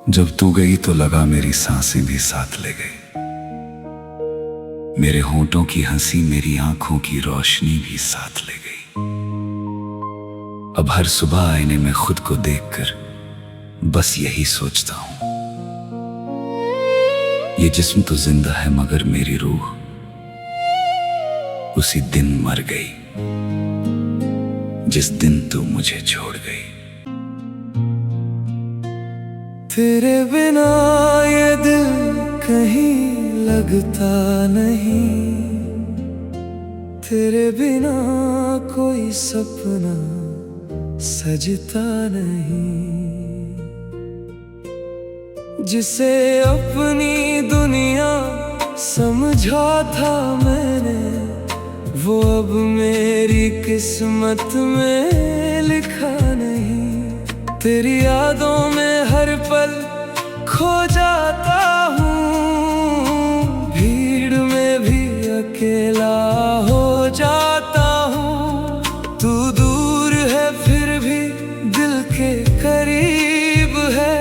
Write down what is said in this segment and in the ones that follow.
जब तू गई तो लगा मेरी सांसें भी साथ ले गई। मेरे होंठों की हंसी, मेरी आंखों की रोशनी भी साथ ले गई। अब हर सुबह आईने में खुद को देखकर बस यही सोचता हूं, ये जिस्म तो जिंदा है मगर मेरी रूह उसी दिन मर गई जिस दिन तू मुझे छोड़ गई। तेरे बिना ये दिल कहीं लगता नहीं, तेरे बिना कोई सपना सजता नहीं। जिसे अपनी दुनिया समझा था मैंने, वो अब मेरी किस्मत में लिखा नहीं। तेरी यादों में हर पल खो जाता हूँ, भीड़ में भी अकेला हो जाता हूँ। तू दूर है फिर भी दिल के करीब है,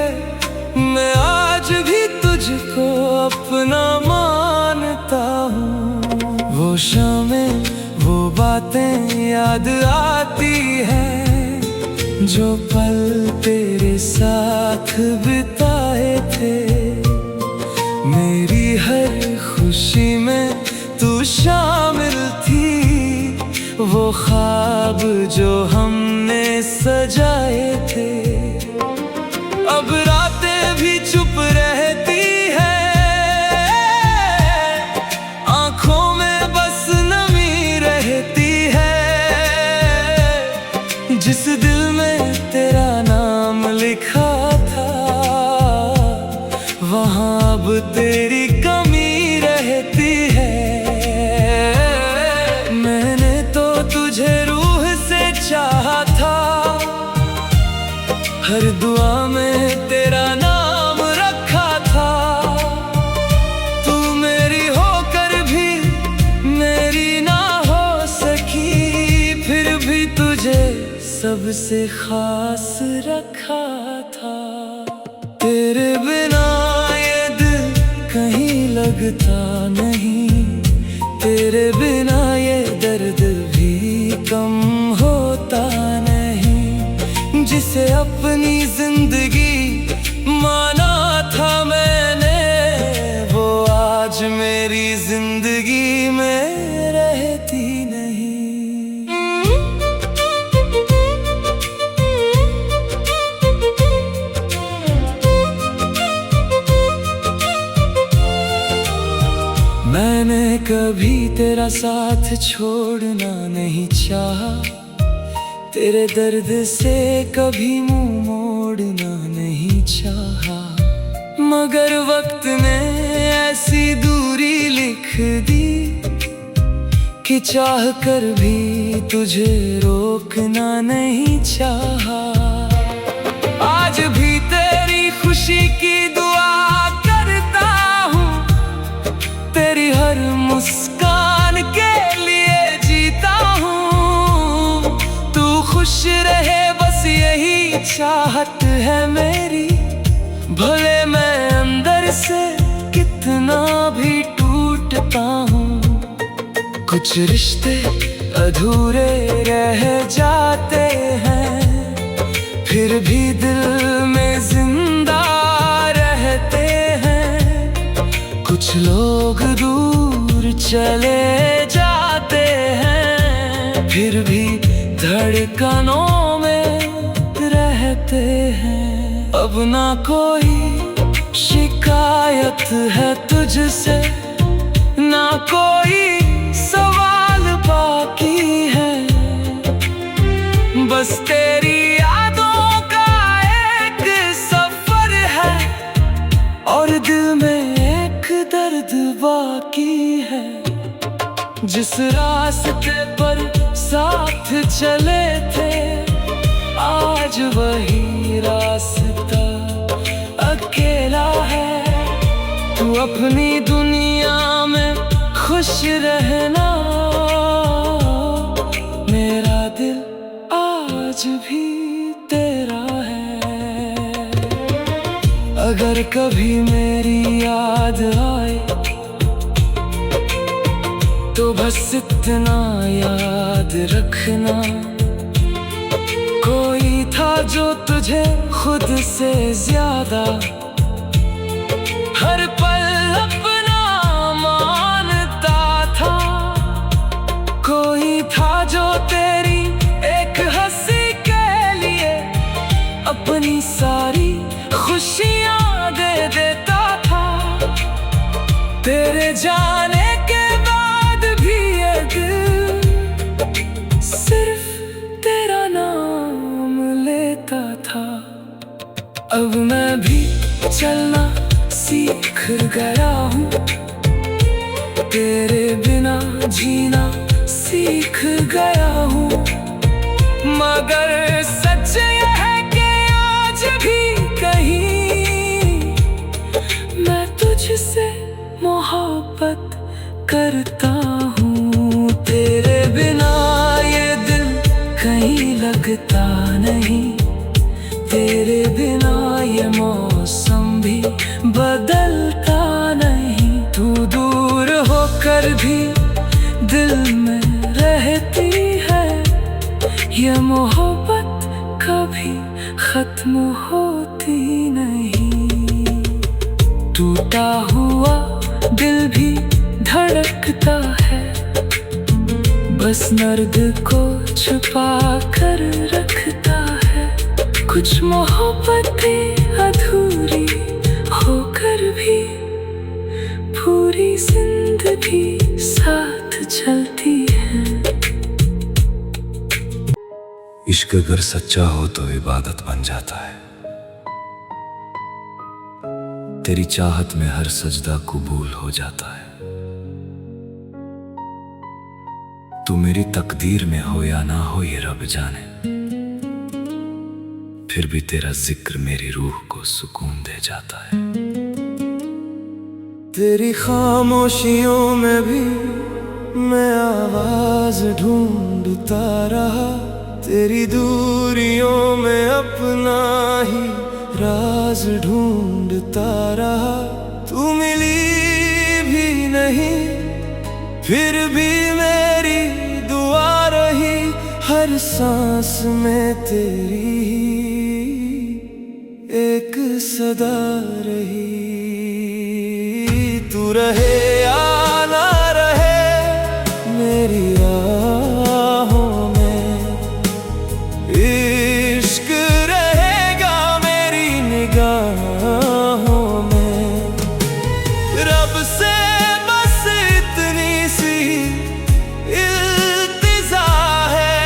मैं आज भी तुझको अपना मानता हूँ। वो शामें वो बातें याद आती है, जो पल तेरे साथ बिताए थे। मेरी हर खुशी में तू शामिल थी, वो ख्वाब जो हमने सजाए थे। अब रातें भी चुप रहती है, आंखों में बस नमी रहती है। जिस दिल में तेरा नाम लिखा था, वहाँ अब तेरी कमी रहती है। मैंने तो तुझे रूह से चाहा था, हर दुआ में तेरा नाम रखा था। तू मेरी होकर भी मेरी ना हो सकी, फिर भी तुझे सबसे खास रखा था। तेरे बिना ये दिल कहीं लगता नहीं, तेरे बिना ये दर्द भी कम होता नहीं। जिसे अपनी जिंदगी माना था मैंने, वो आज मेरी जिंदगी में रहती नहीं। मैंने कभी तेरा साथ छोड़ना नहीं चाहा, तेरे दर्द से कभी मुंह मोड़ना नहीं चाहा। मगर वक्त ने ऐसी दूरी लिख दी कि चाह कर भी तुझे रोकना नहीं चाहा। आज भी तेरी खुशी की दुआ करता हूँ, तेरी हर मुस्कान के लिए जीता हूँ। तू खुश रहे बस यही चाहत है मेरी, भले मैं अंदर से कितना भी टूटता हूँ। कुछ रिश्ते अधूरे रह जाते हैं, फिर भी दिल में जिंदा रहते हैं। कुछ लोग दूर चले जाते हैं, फिर भी धड़कनों में रहते हैं। अब ना कोई शिकायत है तुझसे, ना कोई सवाल बाकी है। बस तेरी यादों का एक सफर है, और दिल में एक दर्द बाकी है। जिस रास्ते पर साथ चले थे, आज वही रास्ता अकेला है। तू अपनी दुनिया में खुश रहना, मेरा दिल आज भी तेरा है। अगर कभी मेरी याद आए तो बस इतना याद रखना, कोई था जो तुझे खुद से ज्यादा हर पल अपना मानता था। कोई था जो तेरी एक हंसी के लिए अपनी सारी खुशियां दे देता था। तेरे जाने के बाद भी ये दिल सिर्फ तेरा नाम लेता था। अब मैं भी चलना सीख गया हूँ, तेरे बिना जीना सीख गया हूँ। मगर सच ये है कि आज भी कहीं मैं तुझसे मोहब्बत करता हूँ। तेरे बिना ये दिल कहीं लगता नहीं, तेरे बिना ये मौसम भी बदलता नहीं। तू दूर होकर भी दिल में रहती है, ये मोहब्बत कभी खत्म होती नहीं। टूटा हुआ दिल भी धड़कता है, बस दर्द को छुपा कर रखता है। कुछ मोहब्बतें अधूरी होकर भी पूरी जिंदगी साथ चलती है। इश्क अगर सच्चा हो तो इबादत बन जाता है, तेरी चाहत में हर सजदा कबूल हो जाता है। तू मेरी तकदीर में हो या ना हो ये रब जाने, फिर भी तेरा जिक्र मेरी रूह को सुकून दे जाता है। तेरी खामोशियों में भी मैं आवाज ढूंढता रहा, तेरी दूरियों में अपना ही राज ढूंढता रहा। तू मिली भी नहीं फिर भी मेरी दुआ रही, हर सांस में तेरी एक सदा रही। तू रहे या ना रहे मेरी राहों में, इश्क रहेगा मेरी निगाहों में। रब से बस इतनी सी इल्तिजा है,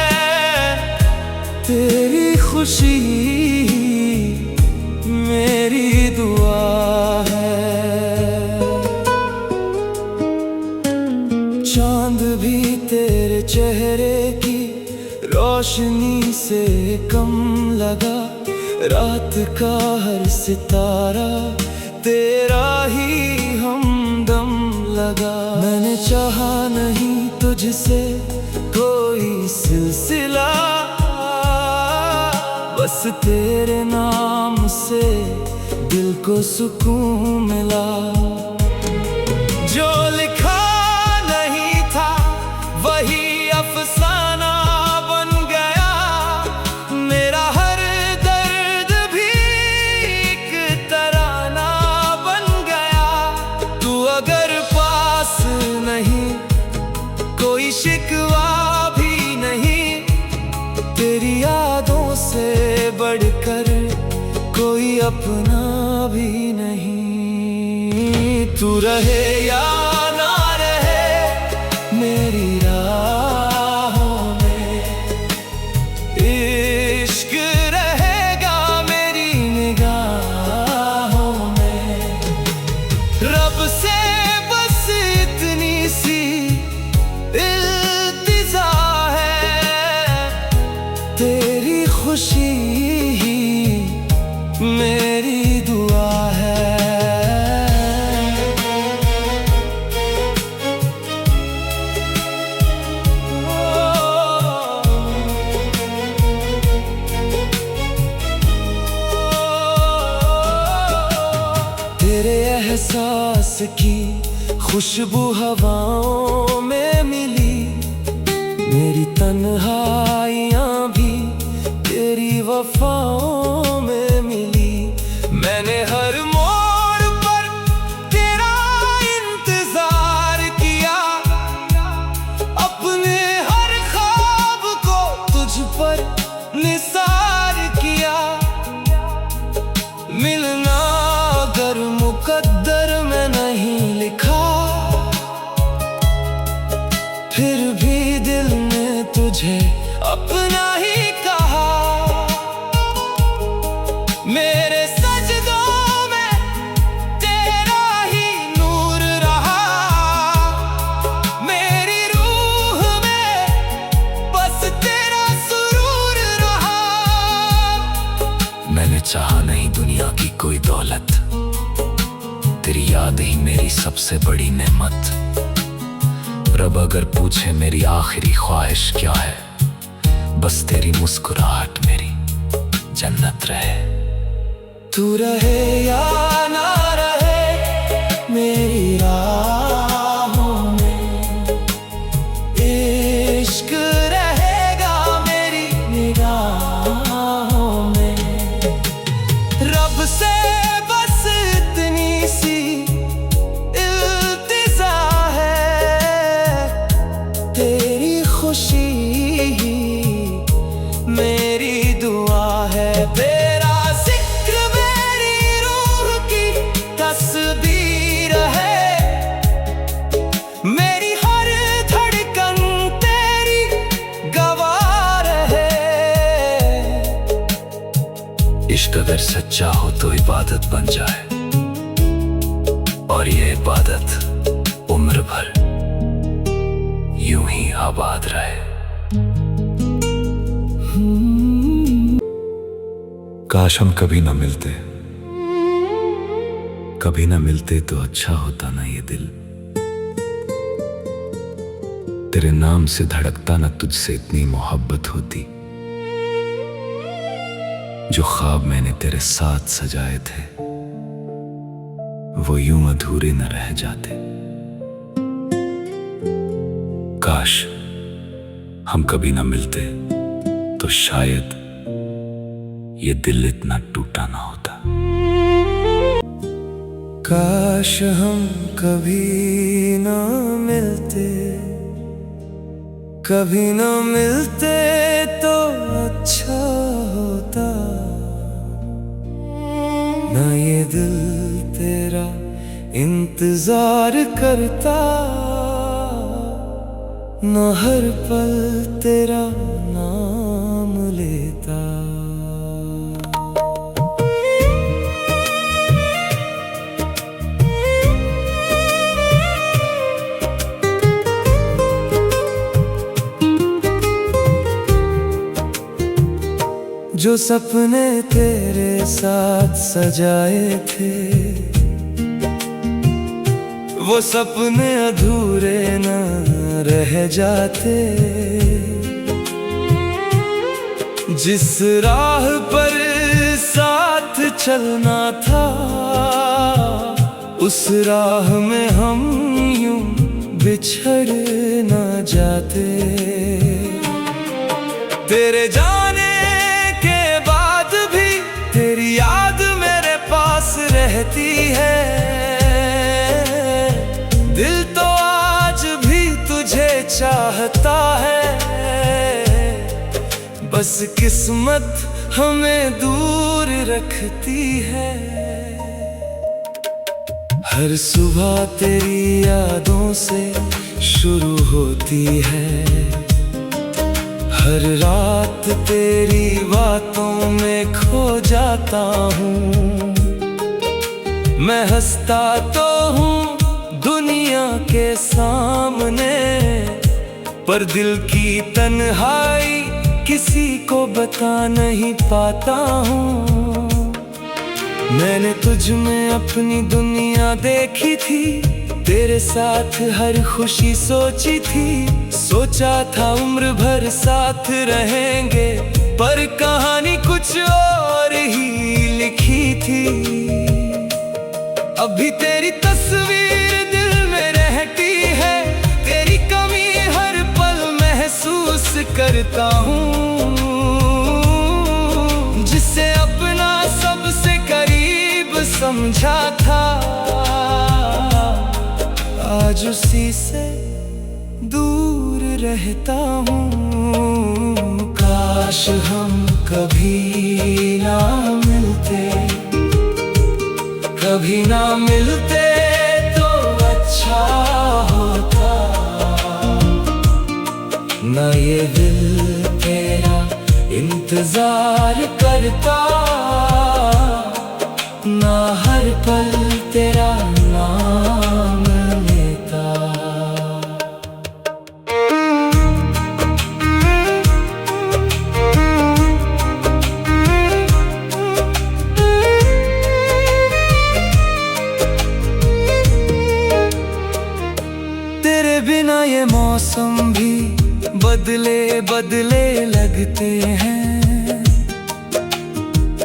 तेरी खुशी मेरी दुआ है। चांद भी तेरे चेहरे की रोशनी से कम लगा, रात का हर सितारा तेरा ही हमदम लगा। मैंने चाहा नहीं तुझसे कोई सिलसिला, बस तेरे नाम से दिल को सुकून मिला। जो लिखा नहीं था वही अफसाना बन गया, मेरा हर दर्द भी एक तराना बन गया। तू अगर पास नहीं कोई शिकवा भी नहीं, तेरी यादों से बढ़कर कोई अपना भी नहीं। तू रहे या ना रहे मेरी राहों में, इश्क रहेगा मेरी निगाहों में। रब से बस इतनी सी इल्तिजा है, तेरी खुशी मेरी दुआ है। एहसास की खुशबू हवाओं में मिली, मेरी तन्हाइयां भी तेरी वफाओं में मिली। मैंने हर मोड़ पर तेरा इंतजार किया, अपने हर ख्वाब को तुझ पर निसार किया। मिलना अगर मुकद्दर में नहीं लिखा, फिर भी दिल ने तुझे अपना ही कहा। मेरे सजदों में तेरा ही नूर रहा, मेरी रूह में बस तेरा सुरूर रहा। मैंने चाहा नहीं दुनिया की कोई दौलत, तेरी याद ही मेरी सबसे बड़ी नेमत। रब अगर पूछे मेरी आखिरी ख्वाहिश क्या है, बस तेरी मुस्कुराहट मेरी जन्नत रहे। तू रहे या ना रहे मेरी राहों में, इश्क रहेगा मेरी निगाहों में। रब से बस इतनी सी इल्तिजा है, तेरी खुशी ही मेरी दुआ है। तेरा जिक्र मेरी रूह की तस्बीर है, मेरी हर धड़कन तेरी गवाह है। इश्क अगर सच्चा हो तो इबादत बन जाए, और ये इबादत उम्र भर यूं ही आबाद रहे। काश हम कभी ना मिलते, कभी ना मिलते तो अच्छा होता ना ये दिल। तेरे नाम से धड़कता ना तुझसे इतनी मोहब्बत होती। जो ख्वाब मैंने तेरे साथ सजाए थे, वो यूं अधूरे न रह जाते। काश हम कभी ना मिलते तो शायद ये दिल इतना टूटा ना होता। काश हम कभी ना मिलते, कभी ना मिलते तो अच्छा होता। ना ये दिल तेरा इंतजार करता, ना हर पल तेरा नाम लेता। जो सपने तेरे साथ सजाए थे, वो सपने अधूरे न रह जाते। जिस राह पर साथ चलना था, उस राह में हम यूं बिछड़ न जाते। तेरे जाने के बाद भी तेरी याद मेरे पास रहती है। दिल तो आज भी तुझे चाहता है, बस किस्मत हमें दूर रखती है। हर सुबह तेरी यादों से शुरू होती है, हर रात तेरी बातों में खो जाता हूँ। मैं हंसता तो हूँ दुनिया के सामने, पर दिल की तन्हाई किसी को बता नहीं पाता हूँ। मैंने तुझ में अपनी दुनिया देखी थी, तेरे साथ हर खुशी सोची थी। सोचा था उम्र भर साथ रहेंगे, पर कहानी कुछ और ही लिखी थी। अभी तेरी समझा था, आज उसी से दूर रहता हूँ। काश हम कभी ना मिलते, कभी ना मिलते तो अच्छा होता। ना ये दिल तेरा इंतजार करता, ना हर पल तेरा नाम लेता। तेरे बिना ये मौसम भी बदले बदले लगते हैं,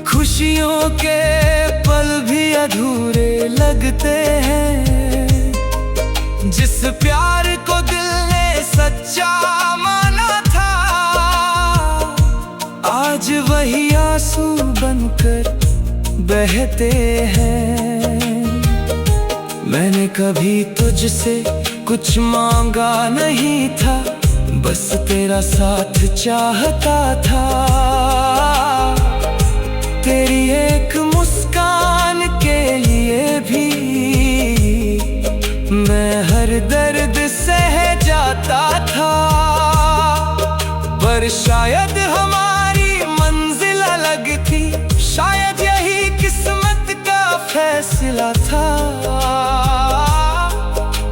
खुशियों के पल भी अधूरे लगते हैं। जिस प्यार को दिल ने सच्चा माना था, आज वही आंसू बनकर बहते हैं। मैंने कभी तुझसे कुछ मांगा नहीं था, बस तेरा साथ चाहता था। तेरी एक मुस्कान के लिए भी मैं हर दर्द सह जाता था। पर शायद हमारी मंजिल अलग थी, शायद यही किस्मत का फैसला था।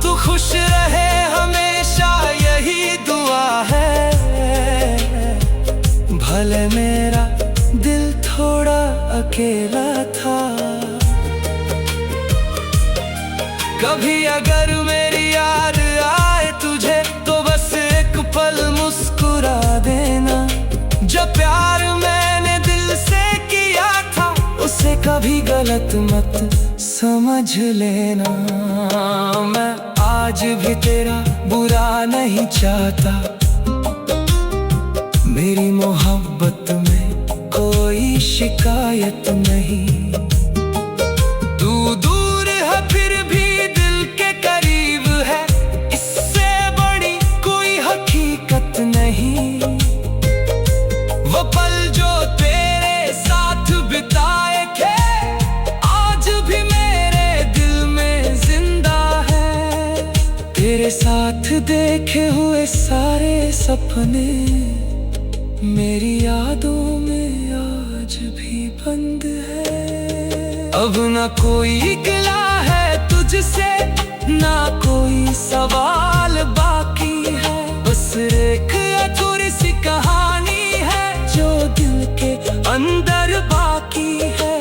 तू खुश रहे हमेशा यही दुआ है, भले मेरा दिल थोड़ा अकेला था। कभी अगर मेरी याद आए तुझे, तो बस एक पल मुस्कुरा देना। जो प्यार मैंने दिल से किया था, उसे कभी गलत मत समझ लेना। मैं आज भी तेरा बुरा नहीं चाहता, मेरी मोहब्बत में कोई शिकायत नहीं। तू दूर है फिर भी दिल के करीब है, इससे बड़ी कोई हकीकत नहीं। वो पल जो तेरे साथ बिताए थे, आज भी मेरे दिल में जिंदा है। तेरे साथ देखे हुए सारे सपने मेरी यादों में आज भी बंद है। अब ना कोई गिला है तुझसे, ना कोई सवाल बाकी है। बस एक अधूरी सी कहानी है जो दिल के अंदर बाकी है।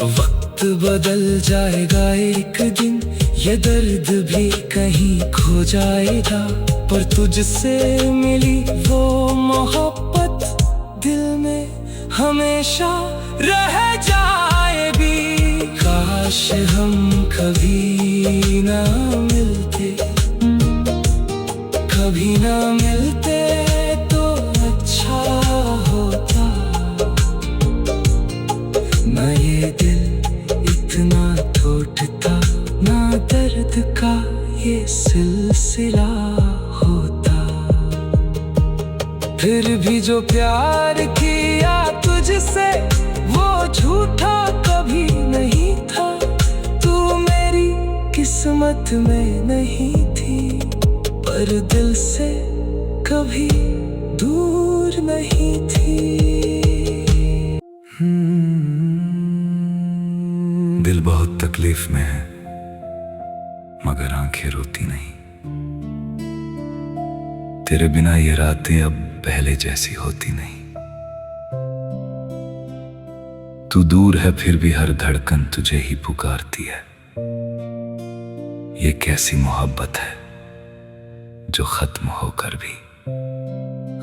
वक्त बदल जाएगा एक दिन, ये दर्द भी कहीं खो जाएगा। पर तुझसे मिली वो मोहब्बत दिल में हमेशा रह जाएगी। काश हम कभी ना मिलते, कभी ना मिलते तो अच्छा होता। ना ये दिल इतना टूटता, ना दर्द का ये सिलसिला होता। फिर भी जो प्यार किया तुझसे, वो झूठा कभी नहीं था। तू मेरी किस्मत में नहीं थी, पर दिल से कभी दूर नहीं थी। दिल बहुत तकलीफ में है, मगर आंखें रोती नहीं। तेरे बिना ये रातें अब पहले जैसी होती नहीं। तू दूर है फिर भी हर धड़कन तुझे ही पुकारती है। ये कैसी मोहब्बत है जो खत्म होकर भी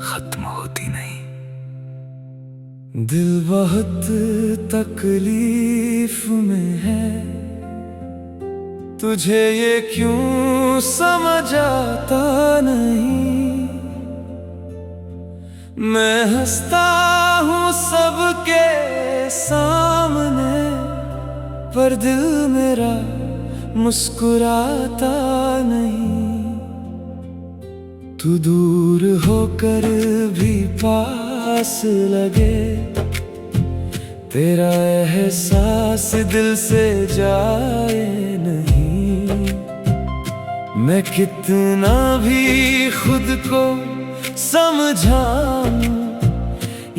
खत्म होती नहीं। दिल बहुत तकलीफ में है, तुझे ये क्यों समझ आता नहीं। मैं हंसता हूँ सबके सामने, पर दिल मेरा मुस्कुराता नहीं। तू दूर होकर भी पास लगे, तेरा एहसास दिल से जाए नहीं। मैं कितना भी खुद को समझाऊं,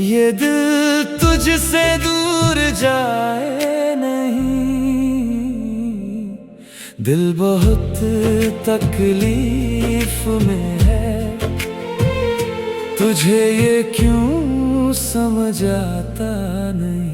ये दिल तुझसे दूर जाए नहीं। दिल बहुत तकलीफ में है, तुझे ये क्यों समझ आता नहीं।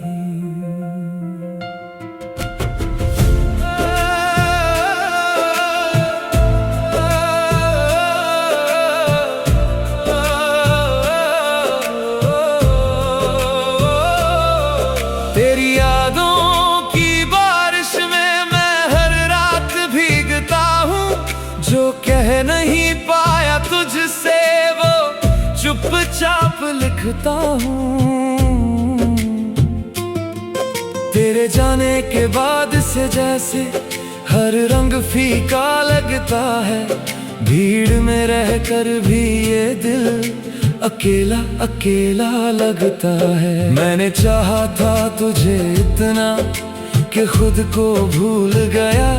तेरी यादों की बारिश में मैं हर रात भीगता हूँ। जो कह नहीं पाया तुझसे वो चुपचाप लिखता हूँ। तेरे जाने के बाद से जैसे हर रंग फीका लगता है। भीड़ में रहकर भी ये दिल अकेला अकेला लगता है। मैंने चाहा था तुझे इतना कि खुद को भूल गया।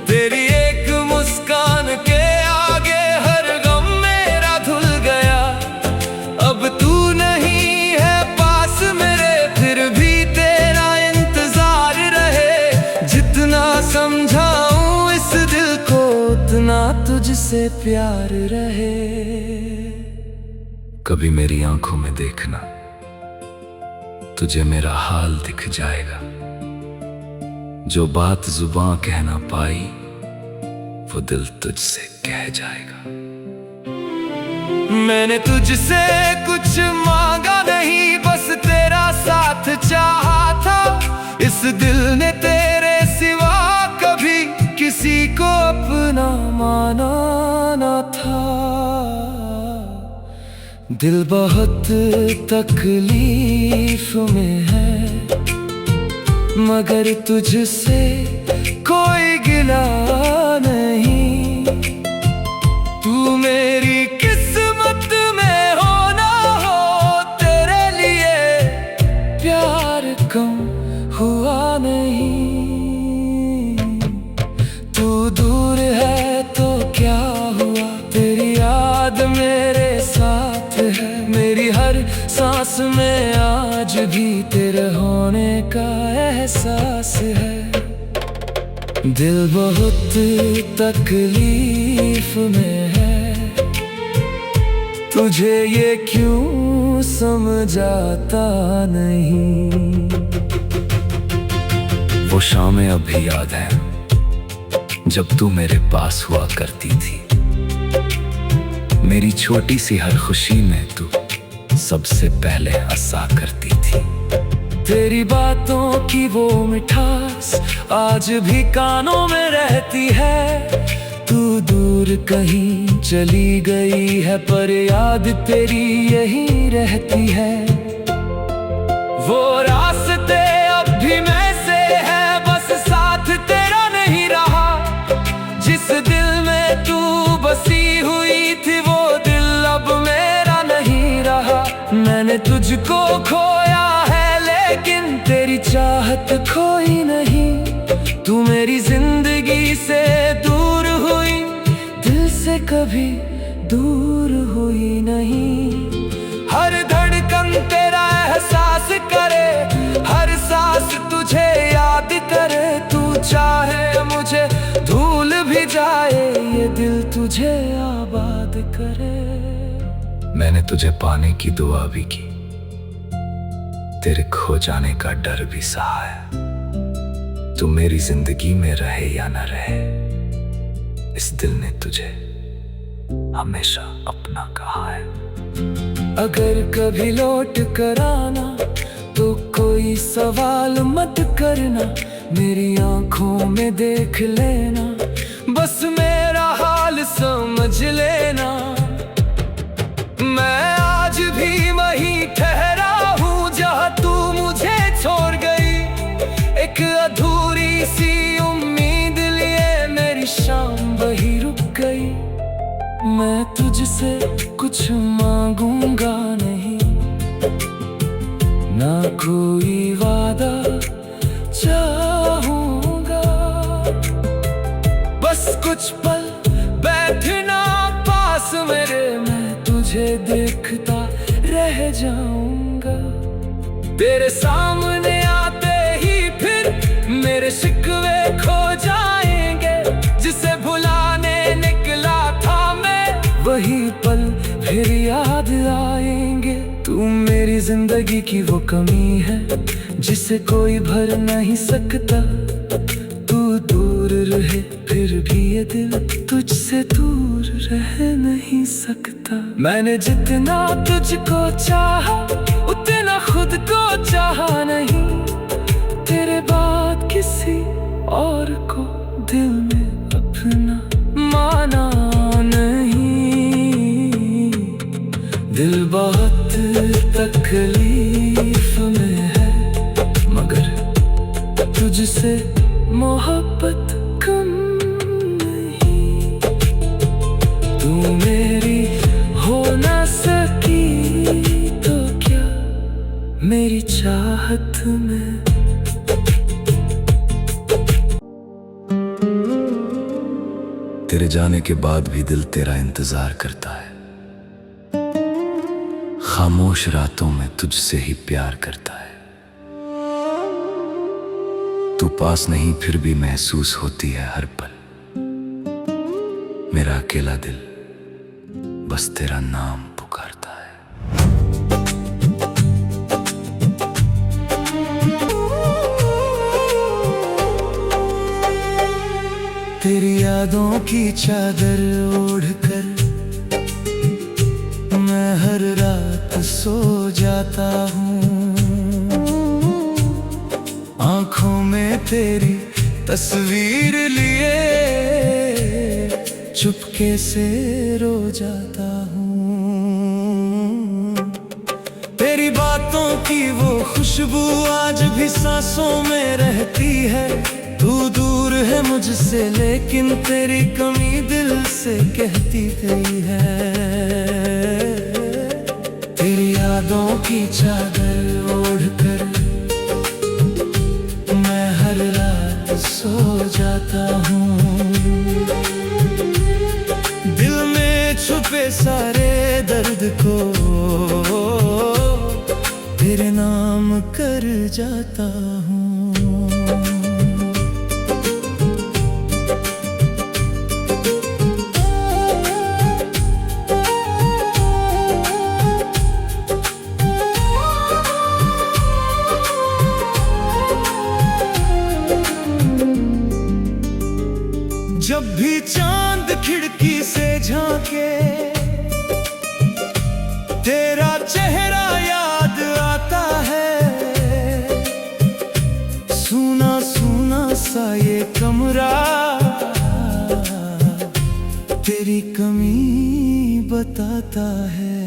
तेरी एक मुस्कान के आगे हर गम मेरा धुल गया। अब तू नहीं है पास मेरे, फिर भी तेरा इंतजार रहे। जितना समझाऊं इस दिल को उतना तुझसे प्यार रहे। कभी मेरी आंखों में देखना, तुझे मेरा हाल दिख जाएगा। जो बात जुबां कह ना पाई वो दिल तुझसे कह जाएगा। मैंने तुझसे कुछ मांगा नहीं, बस तेरा साथ चाहा था। इस दिल ने तेरे सिवा कभी किसी को अपना माना न था। दिल बहुत तकलीफ में है, मगर तुझसे कोई गिला नहीं। तू मेरी किस्मत में हो ना हो, तेरे लिए प्यार कम हुआ नहीं। तू दूर है तो क्या हुआ, तेरी याद मेरे साथ है। मेरी हर सांस में आज भी तेरे होने का एहसास है। दिल बहुत तकलीफ में है, तुझे ये क्यों समझाता नहीं। वो शामें अभी याद है जब तू मेरे पास हुआ करती थी। मेरी छोटी सी हर खुशी में तू सबसे पहले हंसा करती थी। तेरी बातों की वो मिठास आज भी कानों में रहती है। तू दूर कहीं चली गई है पर याद तेरी यही रहती है। वो रास्ते अब भी मैं से है, बस साथ तेरा नहीं रहा। जिस दिल में तू बसी हुई थी वो दिल अब मेरा नहीं रहा। मैंने तुझको खोया है लेकिन तेरी चाहत खोई नहीं। तू मेरी जिंदगी से दूर हुई, दिल से कभी दूर हुई नहीं। हर धड़कन तेरा एहसास करे, हर सांस तुझे याद करे। तू चाहे मुझे धूल भी जाए, ये दिल तुझे आबाद करे। मैंने तुझे पाने की दुआ भी की, तेरे खो जाने का डर भी सहा है। तू मेरी जिंदगी में रहे या न रहे, इस दिल ने तुझे हमेशा अपना कहा है। अगर कभी लौट कर आना तो कोई सवाल मत करना। मेरी आंखों में देख लेना, बस मेरा हाल समझ लेना। मैं आज भी वहीं ठहरा हूँ जहाँ तू मुझे छोड़ गई। एक अधूरी सी उम्मीद लिए मेरी शाम वही रुक गई। मैं तुझसे कुछ मांगूंगा नहीं, ना कोई वादा चाहूंगा, बस कुछ पल बैठना पास मेरे, मैं तुझे देखता रह जाऊंगा। तेरे सामने आते ही फिर मेरे शिकवे खो जाएंगे, जिसे भुलाने निकला था मैं वही पल फिर याद आएंगे। तू मेरी जिंदगी की वो कमी है जिसे कोई भर नहीं सकता। तू दूर रहे फिर भी ये दिल तुझसे दूर रह नहीं सकता। मैंने जितना तुझको चाहा उतना खुद को चाहा नहीं, तेरे बाद किसी और को दिल में अपना माना नहीं। दिल बहुत तकलीफ में है, मगर तुझसे मोहब्बत कम नहीं। तू मेरी हो ना सकी तो क्या मेरी चाहत में। तेरे जाने के बाद भी दिल तेरा इंतजार करता है, खामोश रातों में तुझसे ही प्यार करता है। तू पास नहीं फिर भी महसूस होती है हर पल, मेरा अकेला दिल बस तेरा नाम पुकारता है। तेरी यादों की चादर ओढ़कर मैं हर रात सो जाता हूँ। आंखों में तेरी तस्वीर लिए चुपके से रो जाता हूँ। तेरी बातों की वो खुशबू आज भी सांसों में रहती है। तू दूर है मुझसे लेकिन तेरी कमी दिल से कहती गई है। तेरी यादों की चादर ओढ़कर मैं हर रात सो जाता हूँ। दिल में छुपे सारे दर्द को तेरे नाम कर जाता हूँ। जब भी चांद खिड़की से झांके तेरा चेहरा याद आता है। सूना सूना सा ये कमरा तेरी कमी बताता है।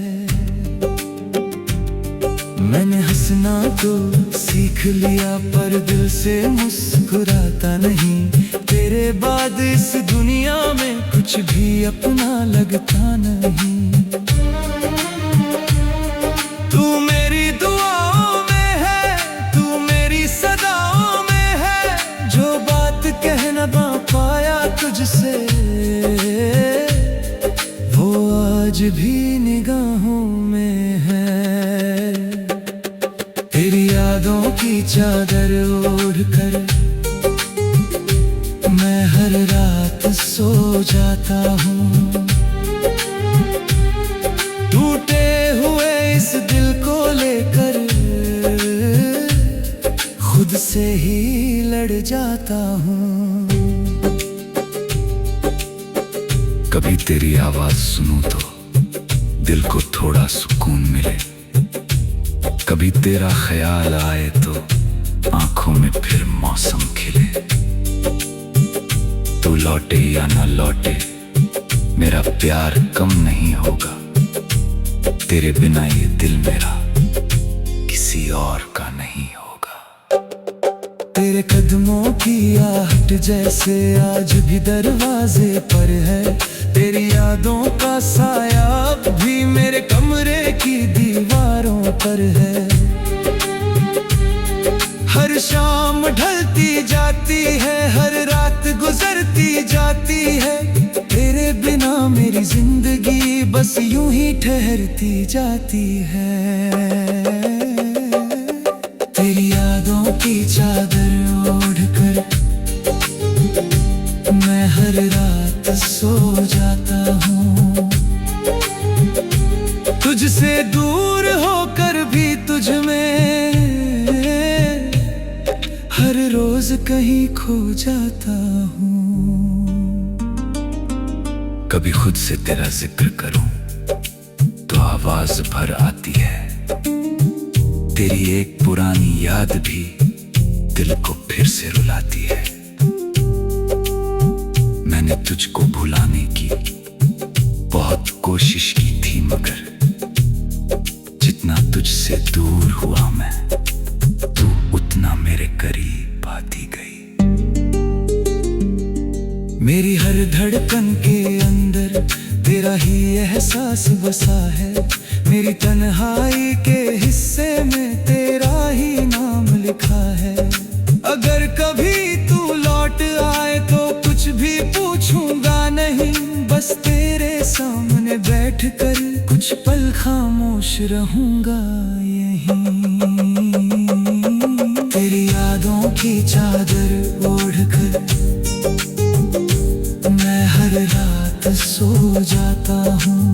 मैंने हंसना तो सीख लिया पर दिल से मुस्कुराता नहीं। तेरे बाद इस दुनिया में कुछ भी अपना लगता नहीं। तू मेरी दुआओं में है, तू मेरी सदाओं में है। जो बात कह न पाया तुझसे वो आज भी निगाहों में है। तेरी यादों की चादर ओढ़कर मैं हर रात सो जाता हूँ। टूटे हुए इस दिल को लेकर खुद से ही लड़ जाता हूँ। कभी तेरी आवाज सुनूं तो दिल को थोड़ा सुकून मिले, कभी तेरा ख्याल आए तो आंखों में फिर मौसम खिले। तू लौटे या ना लौटे मेरा प्यार कम नहीं होगा। तेरे बिना ये दिल मेरा किसी और का नहीं होगा। तेरे तेरे कदमों की आहट जैसे आज भी दरवाजे पर है। तेरी यादों का साया अब भी मेरे कमरे की दीवारों पर है। हर शाम ढलती जाती है, हर रात गुजरती जाती है। तेरे बिना मेरी जिंदगी बस यूं ही ठहरती जाती है। तेरी यादों की चादर ओढ़कर मैं हर रात सो जाता हूँ। तुझसे दूर होकर भी तुझ में हर रोज कहीं खो जाता हूँ। कभी खुद से तेरा जिक्र करूं तो आवाज भर आती है। तेरी एक पुरानी याद भी दिल को फिर से रुलाती है। मैंने तुझको भुलाने की बहुत कोशिश की थी, मगर जितना तुझसे दूर हुआ मैं, तू उतना मेरे करीब आती गई। मेरी हर धड़कन के अंदर तेरा ही एहसास बसा है। मेरी तन्हाई के हिस्से में तेरा ही नाम लिखा है। अगर कभी तू लौट आए तो कुछ भी पूछूंगा नहीं, बस तेरे सामने बैठकर कुछ पल खामोश रहूंगा यहीं। तेरी यादों की चादर ओढ़कर मैं हर रात सो जाता हूँ।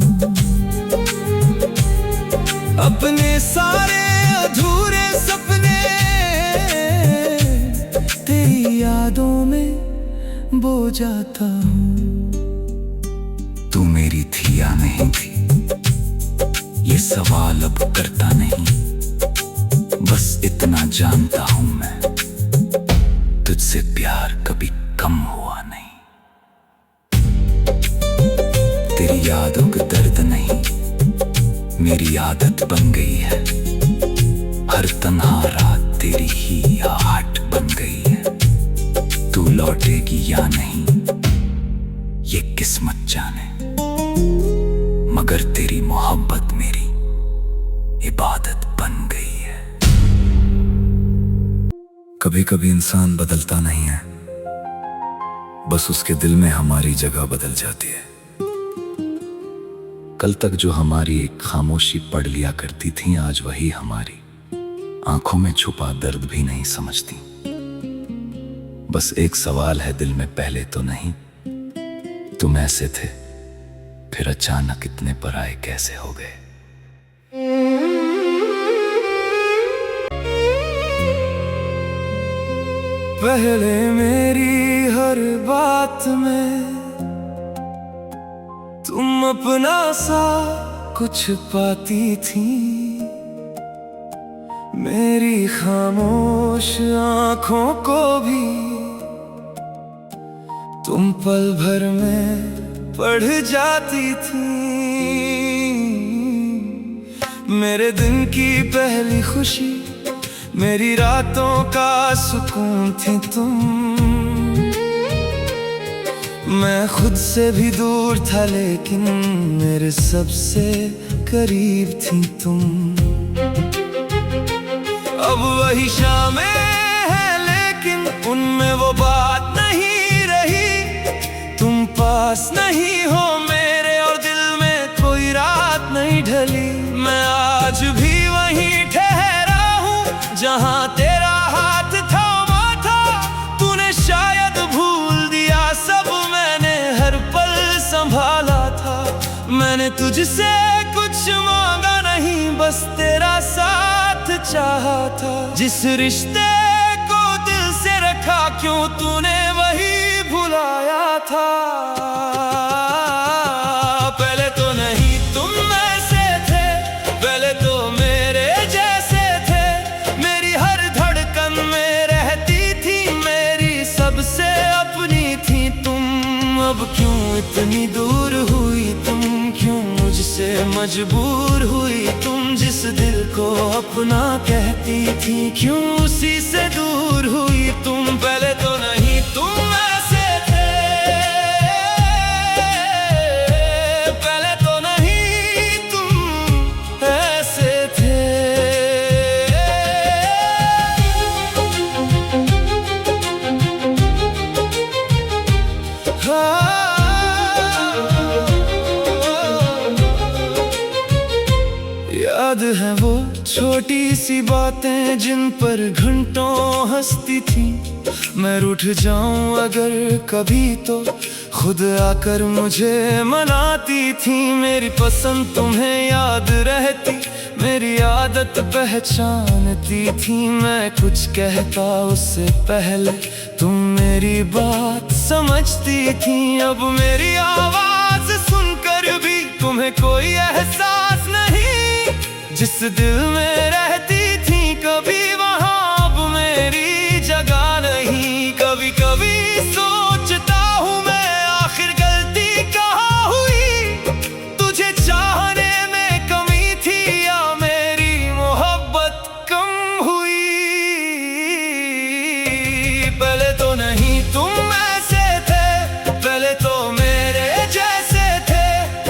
अपने सारे अधूरे सपने तेरी यादों में बो जाता हूँ। तू मेरी थी या नहीं थी, ये सवाल अब करता नहीं। बस इतना जानता हूं मैं, तुझसे प्यार कभी कम हुआ नहीं। तेरी यादों का दर्द नहीं, मेरी आदत बन गई है। हर तन्हा रात तेरी ही आहट बन गई है। तू लौटेगी या नहीं ये किस्मत जाने, मगर तेरी मोहब्बत मेरी इबादत बन गई है। कभी कभी इंसान बदलता नहीं है, बस उसके दिल में हमारी जगह बदल जाती है। कल तक जो हमारी एक खामोशी पढ़ लिया करती थी, आज वही हमारी आंखों में छुपा दर्द भी नहीं समझती। बस एक सवाल है दिल में, पहले तो नहीं तुम ऐसे थे, फिर अचानक इतने पराए कैसे हो गए। पहले मेरी हर बात में तुम अपना सा कुछ पाती थी। मेरी खामोश आंखों को भी तुम पल भर में पढ़ जाती थी। मेरे दिन की पहली खुशी, मेरी रातों का सुकून थी तुम। मैं खुद से भी दूर था लेकिन मेरे सबसे करीब थी तुम। अब वही शामें हैं लेकिन उनमें वो बात नहीं रही। तुम पास नहीं हो मेरे और दिल में कोई रात नहीं ढली। मैं आज भी वहीं ठहरा हूँ जहाँ तेरा हाथ थामा था। तूने शायद भूल दिया सब मैंने हर पल संभाला था। मैंने तुझसे कुछ मांगा नहीं, बस तेरा साथ चाहा था। जिस रिश्ते को दिल से रखा क्यों तूने वही भुलाया था। पहले तो नहीं तुम ऐसे थे, पहले तो मेरे जैसे थे। मेरी हर धड़कन में रहती थी, मेरी सबसे अपनी थी तुम। अब क्यों इतनी दूर हुई तुम, क्यों मुझसे मजबूर हुई तुम। जिस दिल को अपना कहती थी, क्यों उसी से दूर हुई तुम? पहले तो नहीं तुम ऐसे थे, पहले तो नहीं तुम ऐसे थे। याद है वो छोटी सी बातें जिन पर घंटों हंसती थी। मैं रूठ जाऊं अगर कभी तो खुद आकर मुझे मनाती थी। मेरी पसंद तुम्हें याद रहती, मेरी आदत पहचानती थी। मैं कुछ कहता उससे पहले तुम मेरी बात समझती थी। अब मेरी आवाज सुनकर भी तुम्हें कोई एहसास नहीं। जिस दिल में रहती थी कभी वहाँ अब मेरी जगह नहीं। कभी कभी सोचता हूँ मैं आखिर गलती कहाँ हुई? तुझे चाहने में कमी थी या मेरी मोहब्बत कम हुई? पहले तो नहीं तुम ऐसे थे, पहले तो मेरे जैसे थे।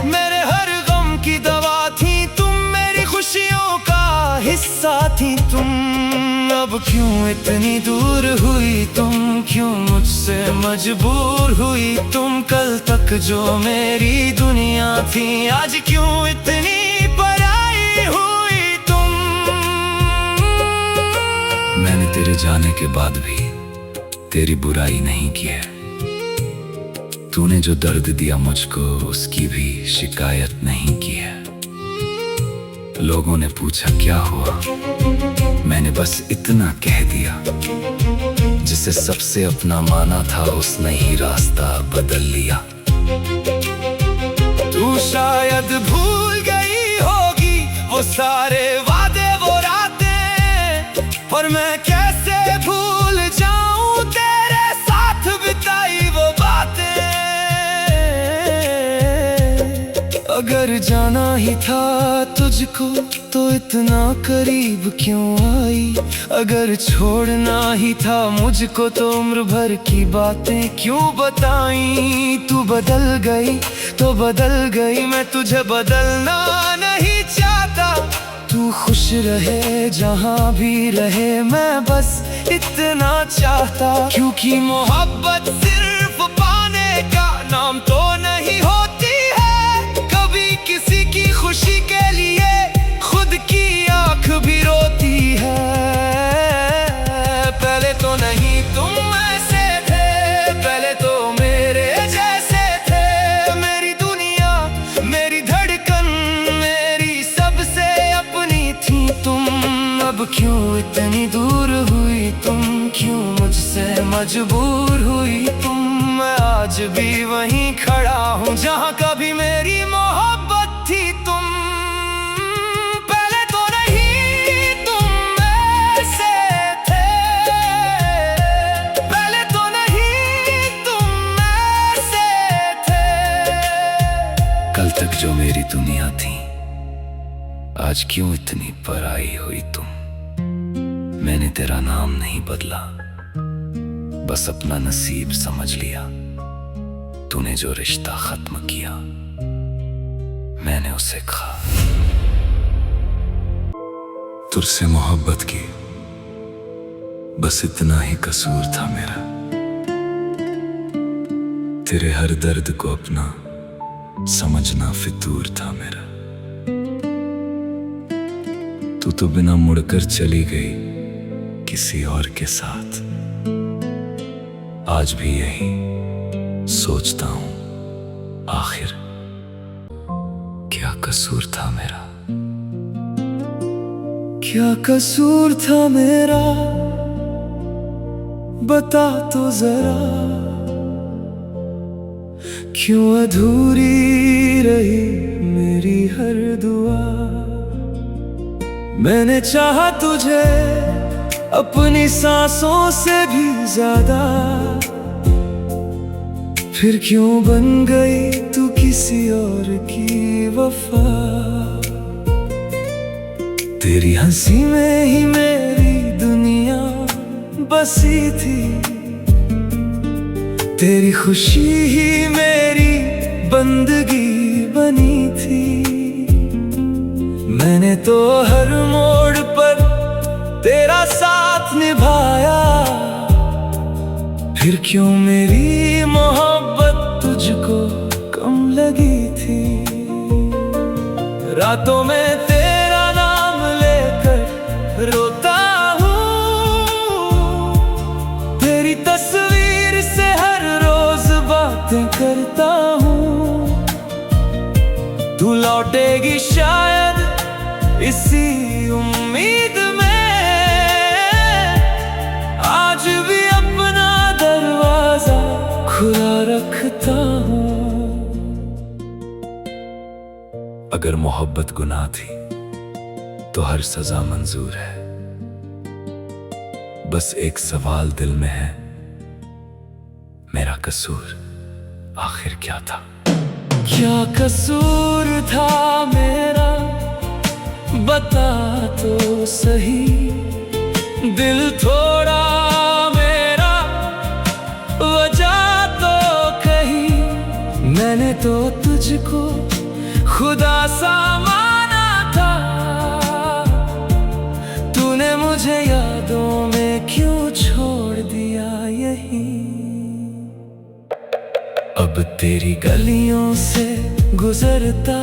मेरे हर गम की दवा थी तुम, मेरी खुशियों का हिस्सा थी तुम। अब क्यों इतनी दूर हुई तुम? क्यों मुझसे मजबूर हुई तुम? कल तक जो मेरी दुनिया थी आज क्यों इतनी पराई हुई तुम? मैंने तेरे जाने के बाद भी तेरी बुराई नहीं की है। तूने जो दर्द दिया मुझको उसकी भी शिकायत नहीं की है। लोगों ने पूछा क्या हुआ, मैंने बस इतना कह दिया। जिसे सबसे अपना माना था उसने ही रास्ता बदल लिया। तू शायद भूल गई होगी वो सारे वादे वो रातें, पर मैं कैसे भूल जाऊं तेरे साथ बिताई वो बातें। अगर जाना ही था तुझको तो इतना करीब क्यों आई? अगर छोड़ना ही था मुझको तो उम्र भर की बातें क्यों बताई? तू बदल गई तो बदल गई, मैं तुझे बदलना नहीं चाहता। तू खुश रहे जहाँ भी रहे, मैं बस इतना चाहता। क्योंकि मोहब्बत सिर्फ पाने का नाम तो नहीं होती है। कभी किसी की खुशी के लिए खुद की आंख भी रोती है। पहले तो नहीं तुम ऐसे थे, पहले तो मेरे जैसे थे। मेरी दुनिया मेरी धड़कन मेरी सबसे अपनी थी तुम। अब क्यों इतनी दूर हुई तुम? क्यों मुझसे मजबूर हुई तुम? मैं आज भी वहीं खड़ा हूँ जहाँ कभी मेरी मोहब्बत थी तुम। कल तक जो मेरी दुनिया थी आज क्यों इतनी पराई हुई तुम? मैंने तेरा नाम नहीं बदला, बस अपना नसीब समझ लिया। तूने जो रिश्ता खत्म किया मैंने उसे खा। तुझसे मोहब्बत की बस इतना ही कसूर था मेरा। तेरे हर दर्द को अपना समझना फितूर था मेरा। तू तो बिना मुड़कर चली गई किसी और के साथ। आज भी यही सोचता हूं आखिर क्या कसूर था मेरा? क्या कसूर था मेरा बता तो जरा। क्यों अधूरी रही मेरी हर दुआ। मैंने चाहा तुझे अपनी सांसों से भी ज्यादा, फिर क्यों बन गई तू किसी और की वफा। तेरी हंसी में ही मेरी दुनिया बसी थी, तेरी खुशी ही मेरी बंदगी बनी थी। मैंने तो हर मोड़ पर तेरा साथ निभाया, फिर क्यों मेरी मोहब्बत तुझको कम लगी थी। रातों में तेरा नाम लेकर रोता हूँ, तेरी तस्वीर से हर रोज बातें करता हूँ। तू लौटेगी शायद इसी उम्मीद में, आज भी अपना दरवाजा खुला रखता हूँ। अगर मोहब्बत गुनाह थी तो हर सजा मंजूर है। बस एक सवाल दिल में है, मेरा कसूर आखिर क्या था? क्या कसूर था मेरा, बता तो सही। दिल थोड़ा मेरा, वजह तो कही। मैंने तो तुझको खुदा सा माना था, तूने मुझे यादों में क्यों छोड़ दिया यहीं। अब तेरी गलियों से गुजरता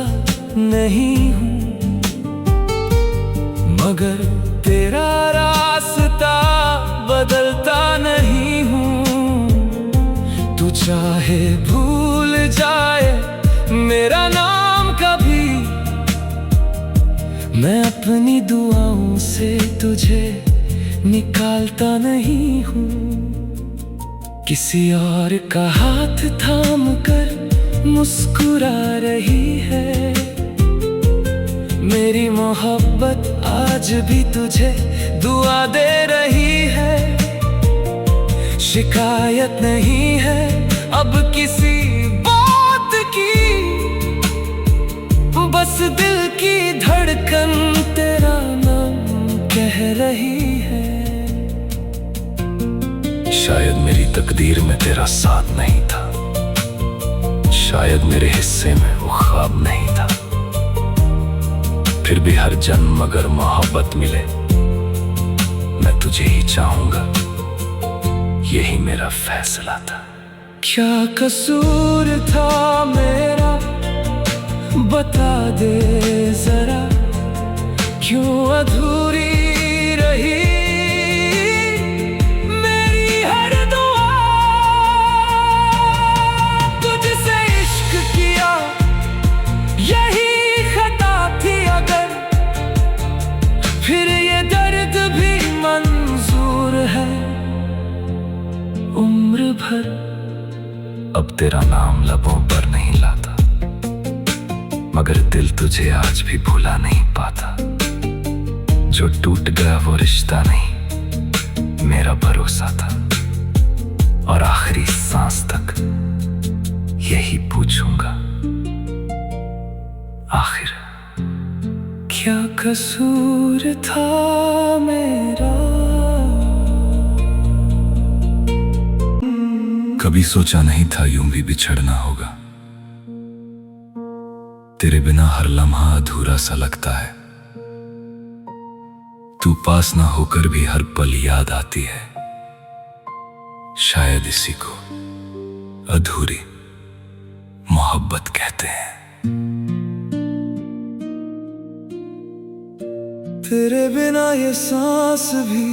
नहीं हूँ, मगर तेरा रास्ता बदलता नहीं हूँ। तू चाहे भूल जाए मेरा नाम कभी, मैं अपनी दुआओं से तुझे निकालता नहीं हूँ। किसी और का हाथ थाम कर मुस्कुरा रही है मेरी मोहब्बत, आज भी तुझे दुआ दे रही है। शिकायत नहीं है अब किसी बात की, बस दिल की धड़कन तेरा नाम कह रही है। शायद मेरी तकदीर में तेरा साथ नहीं था, शायद मेरे हिस्से में वो ख्वाब नहीं था। फिर भी हर जन्म अगर मोहब्बत मिले, मैं तुझे ही चाहूंगा, यही मेरा फैसला था। क्या कसूर था मेरा, बता दे जरा, क्यों अधूरी रही मेरी हर दुआ। तुझसे इश्क किया यही खता थी अगर, फिर ये दर्द भी मंजूर है उम्र भर। अब तेरा नाम लबों पर नहीं लाता, मगर दिल तुझे आज भी भुला नहीं पाता। जो टूट गया वो रिश्ता नहीं, मेरा भरोसा था। और आखिरी सांस तक यही पूछूंगा, आखिर क्या कसूर था मेरा। कभी सोचा नहीं था यूं भी बिछड़ना होगा, तेरे बिना हर लम्हा अधूरा सा लगता है। तू पास ना होकर भी हर पल याद आती है, शायद इसी को अधूरी मोहब्बत कहते हैं। तेरे बिना ये सांस भी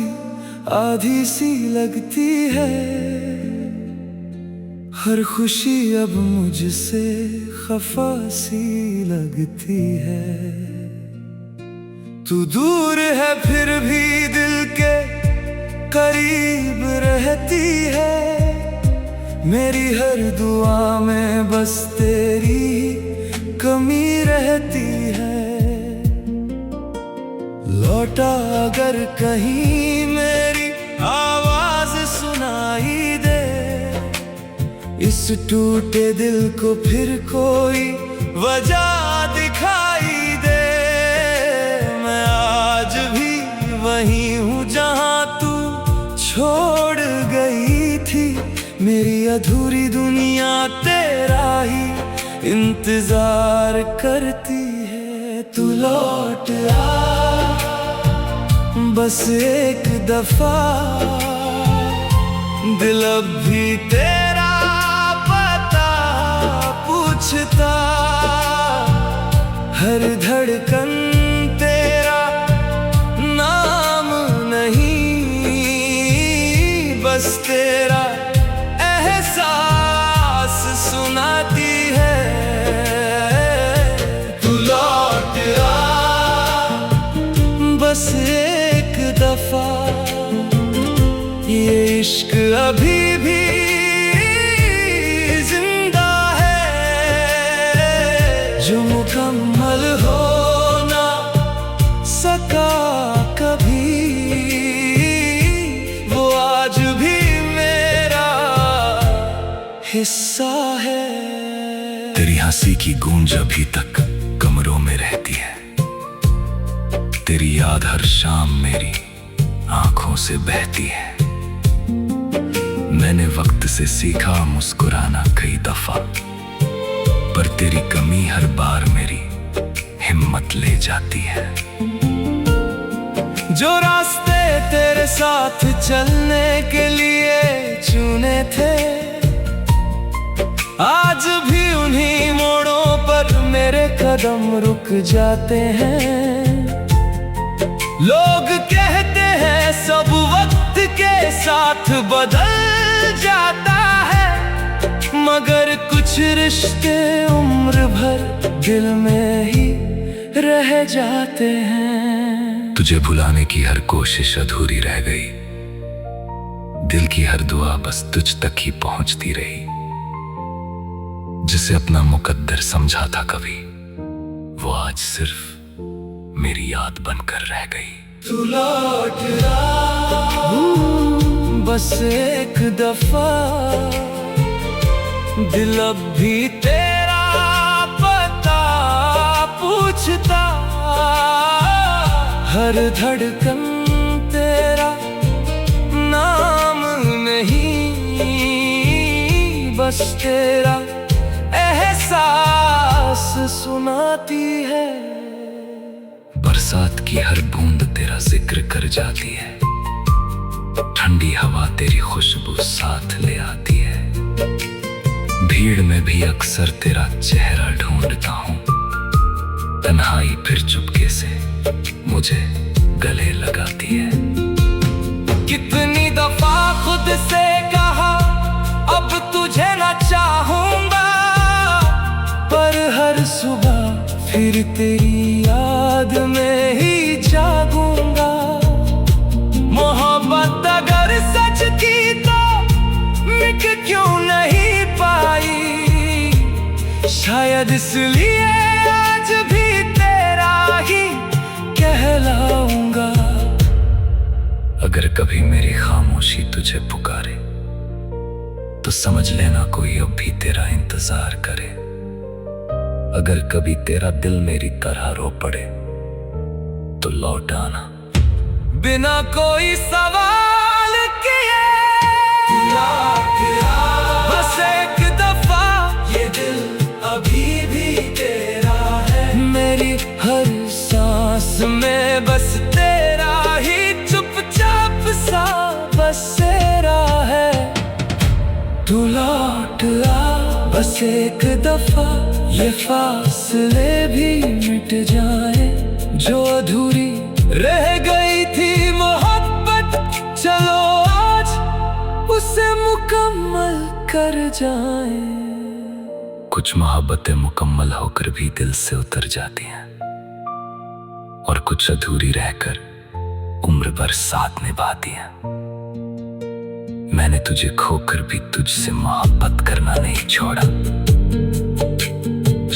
आधी सी लगती है, हर खुशी अब मुझसे खफा सी लगती है। तू दूर है फिर भी दिल के करीब रहती है, मेरी हर दुआ में बस तेरी कमी रहती है। लौटा अगर कहीं मेरी आवाज सुनाई दे, इस टूटे दिल को फिर कोई वजह दिखाई दे। मैं आज छोड़ गई थी मेरी अधूरी दुनिया, तेरा ही इंतजार करती है। तू लौट आ बस एक दफा, दिल अब भी तेरा पता पूछता, हर धड़कन तेरा नाम नहीं, बस तेरा एहसास सुनाती है। तू लौट आ बस एक दफा, ये इश्क अभी भी जिंदा है, जो मुकम्मल हो ना सका कभी, वो आज भी मेरा हिस्सा है। तेरी हंसी की गूंज अभी तक कमरों में रहती है, तेरी याद हर शाम मेरी आंखों से बहती है। मैंने वक्त से सीखा मुस्कुराना कई दफा, पर तेरी कमी हर बार मेरी हिम्मत ले जाती है। जो रास्ते तेरे साथ चलने के लिए चुने थे, आज भी उन्हीं मोड़ों पर मेरे कदम रुक जाते हैं। लोग कहते हैं सब वक्त के साथ बदल जाता है, मगर कुछ रिश्ते उम्र भर दिल में ही रह जाते हैं। तुझे भुलाने की हर कोशिश अधूरी रह गई, दिल की हर दुआ बस तुझ तक ही पहुंचती रही। जिसे अपना मुकद्दर समझा था कभी, वो आज सिर्फ मेरी याद बनकर रह गई। तू लौट आ बस एक दफा, दिल अब भी तेरा पता पूछता, हर धड़कन तेरा नाम नहीं, बस तेरा एहसास सुनाती है। बरसात की हर बूंद तेरा जिक्र कर जाती है, ठंडी हवा तेरी खुशबू साथ ले आती है। भीड़ में भी अक्सर तेरा चेहरा ढूंढता हूँ, तन्हाई फिर चुपके से मुझे गले लगाती है। कितनी दफा खुद से कहा अब तुझे न चाहूंगा, पर हर सुबह फिर तेरी याद में ही जागूंगा। मोहब्बत अगर सच की तो मिट क्यों नहीं पाई, शायद इसलिए आज भी तेरा ही कहलाऊंगा। अगर कभी मेरी खामोशी तुझे पुकारे, तो समझ लेना कोई अब भी तेरा इंतजार करे। अगर कभी तेरा दिल मेरी तरह रो पड़े, तो लौट आना बिना कोई सवाल किए। बस एक दफा, ये दिल अभी भी तेरा है, मेरी हर सांस में बस तेरा ही चुपचाप सा बसेरा है। तू लौट आ बस एक दफा, ये फासले भी मिट जाए, जो अधूरी रह गई थी मोहब्बत, चलो आज उसे मुकम्मल कर जाए। कुछ मोहब्बतें मुकम्मल होकर भी दिल से उतर जाती हैं, और कुछ अधूरी रहकर उम्र भर साथ निभाती हैं। मैंने तुझे खोकर भी तुझसे मोहब्बत करना नहीं छोड़ा,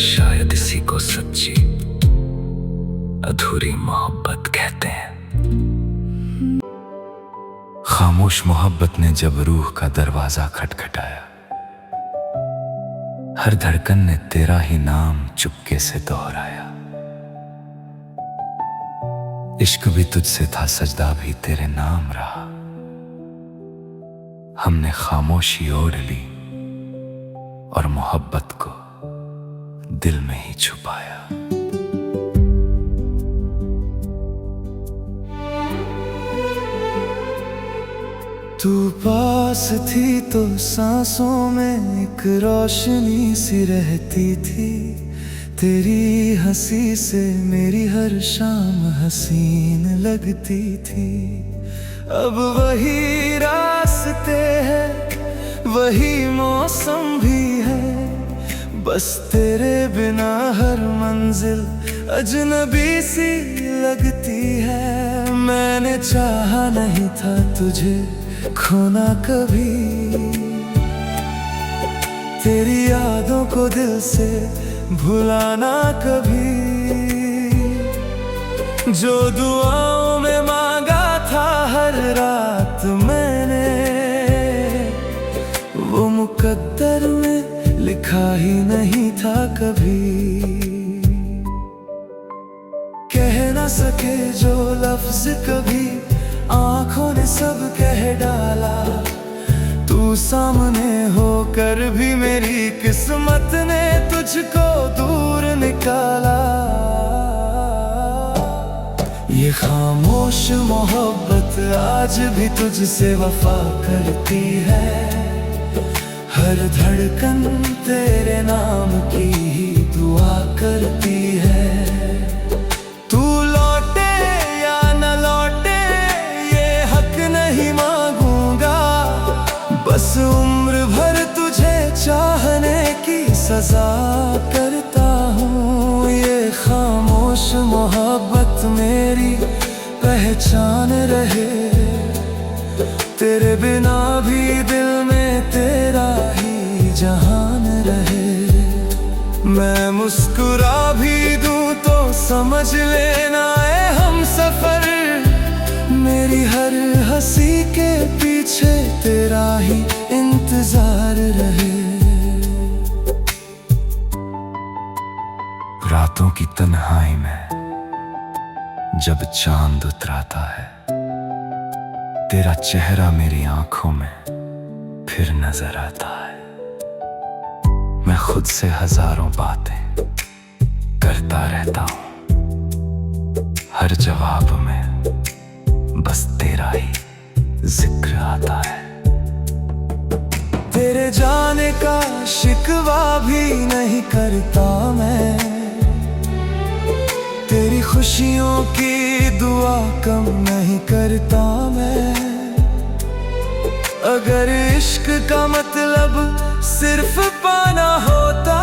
शायद इसी को सच्ची अधूरी मोहब्बत कहते हैं। खामोश मोहब्बत ने जब रूह का दरवाजा खटखटाया, हर धड़कन ने तेरा ही नाम चुपके से दोहराया। इश्क भी तुझसे था, सजदा भी तेरे नाम रहा, हमने खामोशी ओढ़ ली और मोहब्बत को दिल में ही छुपाया। तू पास थी तो सांसों में एक रोशनी सी रहती थी। तेरी हंसी से मेरी हर शाम हसीन लगती थी। अब वही रास्ते हैं, वही मौसम भी है, बस तेरे बिना हर मंजिल अजनबी सी लगती है। मैंने चाहा नहीं था तुझे खोना कभी, तेरी यादों को दिल से भुलाना कभी। जो दुआओं में मांगा था हर रात मैंने, वो मुकद्दर में लिखा ही नहीं था कभी। कह न सके जो लफ्ज कभी आंखों ने सब कह डाला। तू सामने होकर भी मेरी किस्मत ने तुझको दूर निकाला। ये खामोश मोहब्बत आज भी तुझसे वफा करती है। हर धड़कन तेरे नाम की ही दुआ करती है। तू लौटे या न लौटे ये हक नहीं मांगूंगा, बस उम्र भर तुझे चाहने की सजा करता हूँ। ये खामोश मोहब्बत मेरी पहचान रहे, तेरे बिना भी दिल में तेरा ही जहान रहे। मैं मुस्कुरा भी दूं तो समझ लेना है हम सफर, मेरी हर हंसी के पीछे तेरा ही इंतजार रहे। रातों की तन्हाई में जब चांद उतराता है, तेरा चेहरा मेरी आंखों में फिर नजर आता है। मैं खुद से हजारों बातें करता रहता हूँ, हर जवाब में बस तेरा ही जिक्र आता है। तेरे जाने का शिकवा भी नहीं करता मैं, तेरी खुशियों की दुआ कम नहीं करता मैं। अगर इश्क का मतलब सिर्फ पाना होता,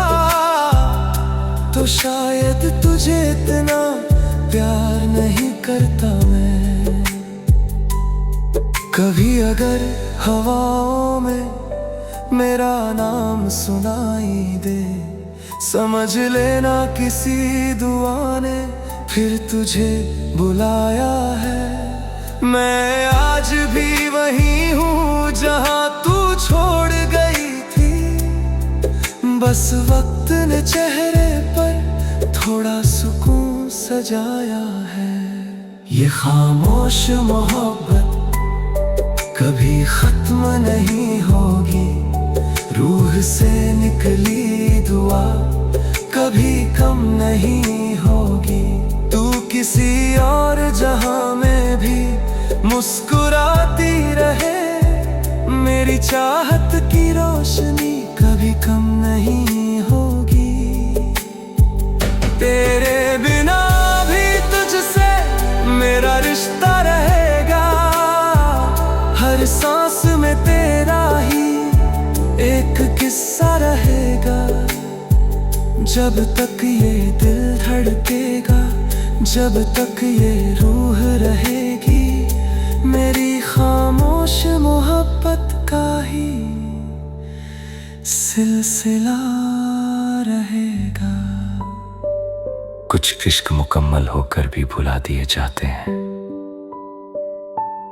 तो शायद तुझे इतना प्यार नहीं करता मैं। कभी अगर हवाओं में मेरा नाम सुनाई दे, समझ लेना किसी दुआ ने फिर तुझे बुलाया है। मैं आज भी वही हूँ जहाँ तू छोड़ गई थी, बस वक्त ने चेहरे पर थोड़ा सुकून सजाया है। ये खामोश मोहब्बत कभी खत्म नहीं होगी, रूह से निकली दुआ कभी कम नहीं होगी। तू किसी और जहां में भी मुस्कुराती रहे, मेरी चाहत की रोशनी कभी कम नहीं होगी। तेरे बिना भी तुझसे मेरा रिश्ता रहेगा, हर सांस में तेरा ही एक किस्सा रहेगा। जब तक ये दिल धड़केगा, जब तक ये रूह रहेगी, मेरी खामोश मोहब्बत का ही सिलसिला रहेगा। कुछ इश्क मुकम्मल होकर भी भुला दिए जाते हैं,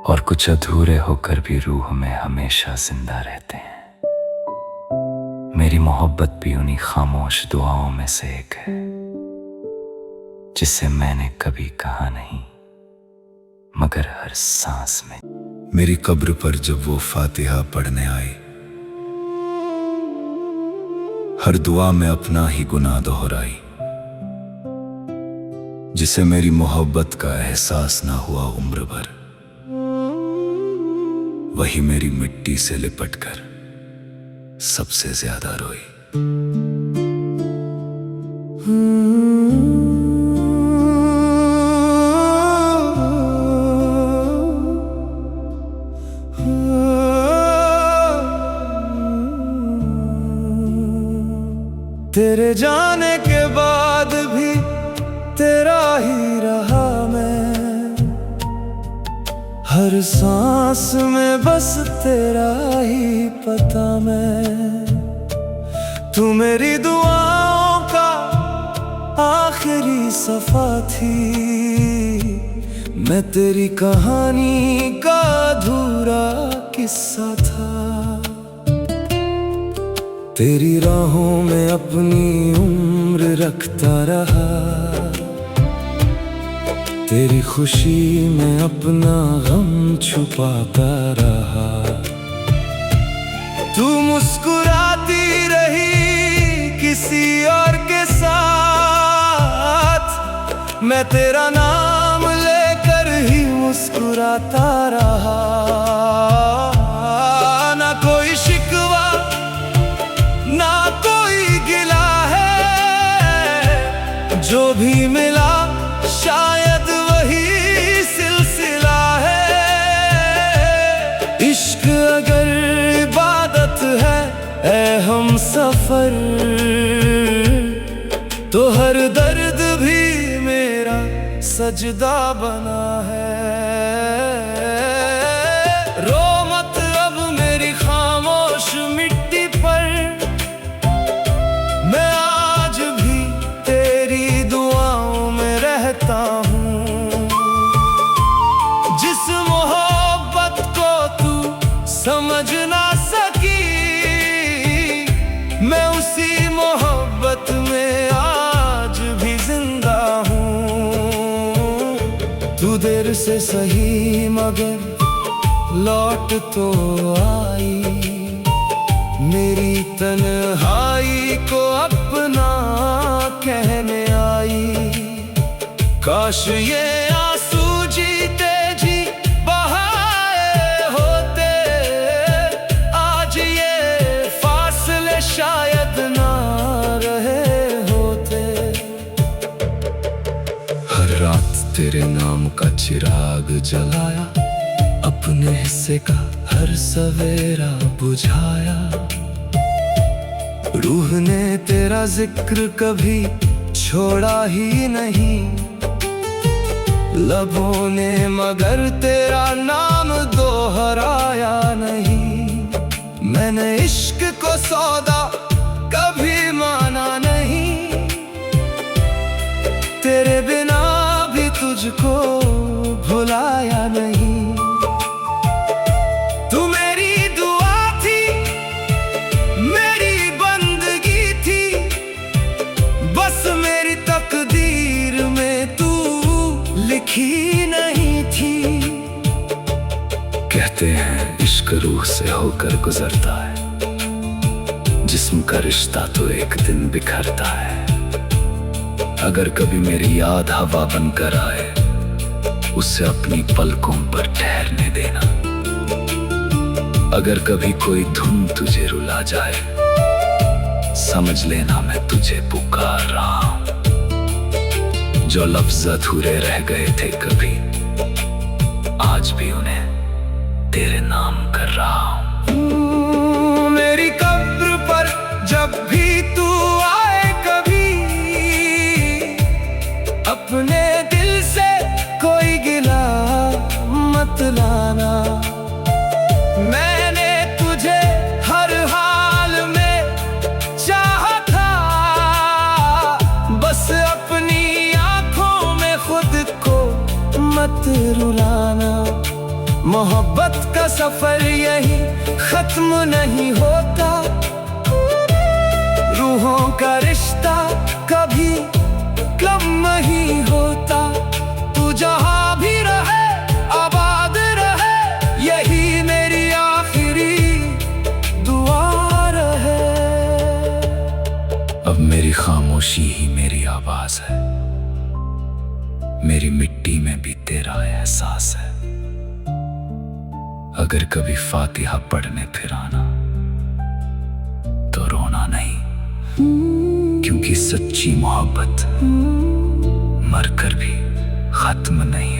और कुछ अधूरे होकर भी रूह में हमेशा जिंदा रहते हैं। मेरी मोहब्बत भी उन्हीं खामोश दुआओं में से एक है, जिसे मैंने कभी कहा नहीं, मगर हर सांस में मेरी कब्र पर जब वो फातिहा पढ़ने आई, हर दुआ में अपना ही गुनाह दोहराई। जिसे मेरी मोहब्बत का एहसास ना हुआ उम्र भर, वही मेरी मिट्टी से लिपटकर सबसे ज्यादा रोई। तेरे जाने के बाद भी तेरा ही रहा मैं, हर सांस में बस तेरा ही पता मैं। तू मेरी दुआओं का आखिरी सफा थी, मैं तेरी कहानी का अधूरा किस्सा था। तेरी राहों में अपनी उम्र रखता रहा, तेरी खुशी में अपना गम छुपाता रहा। तू मुस्कुराती रही किसी और के साथ, मैं तेरा नाम लेकर ही मुस्कुराता रहा। ना कोई शिकवा ना कोई गिला है, जो भी मिला शायद वही सिलसिला है। इश्क अगर इबादत है ऐ हम सफर, तो हर दर्द भी मेरा सजदा बना है। रो मत अब मेरी खामोश मिट्टी पर, मैं आज भी तेरी दुआओं में रहता हूँ। जिस मोहब्बत को तू समझ ना सकी, मैं उसी मोहब्बत में आज भी जिंदा हूँ। तू देर से सही मगर लौट तो आई, मेरी तन्हाई को अपना कहने आई। काश ये आंसू जीते जी बहाए होते, आज ये फासले शायद ना रहे होते। हर रात तेरे नाम का चिराग जलाया, अपने हिस्से का हर सवेरा बुझाया। रूह ने तेरा जिक्र कभी छोड़ा ही नहीं, लबों ने मगर तेरा नाम दोहराया नहीं। मैंने इश्क को सौदा कभी माना नहीं, तेरे बिना भी तुझको भुलाया नहीं। तू मेरी दुआ थी, मेरी बंदगी थी, बस मेरी तकदीर में तू लिखी नहीं थी। कहते हैं इश्क रूह से होकर गुजरता है, जिस्म का रिश्ता तो एक दिन बिखरता है। अगर कभी मेरी याद हवा बनकर आए, उसे अपनी पलकों पर ठहरने देना। अगर कभी कोई धुन तुझे रुला जाए, समझ लेना मैं तुझे पुकार रहा हूं। जो लफ्ज़ अधूरे रह गए थे कभी, आज भी उन्हें तेरे नाम कर रहा हूं। मेरी कब्र पर जब भी तू आए कभी, अपने दिल से कोई गिला मत लाना। मैंने तुझे हर हाल में चाहा था, बस अपनी आंखों में खुद को मत रुलाना। मोहब्बत का सफर यही खत्म नहीं होता, रूहों का रिश्ता कभी कम नहीं होता। तू जहां भी रहे आबाद रहे, यही खामोशी ही मेरी आवाज है, मेरी मिट्टी में भी तेरा एहसास है। अगर कभी फातिहा पढ़ने फिर आना तो रोना नहीं, क्योंकि सच्ची मोहब्बत मरकर भी खत्म नहीं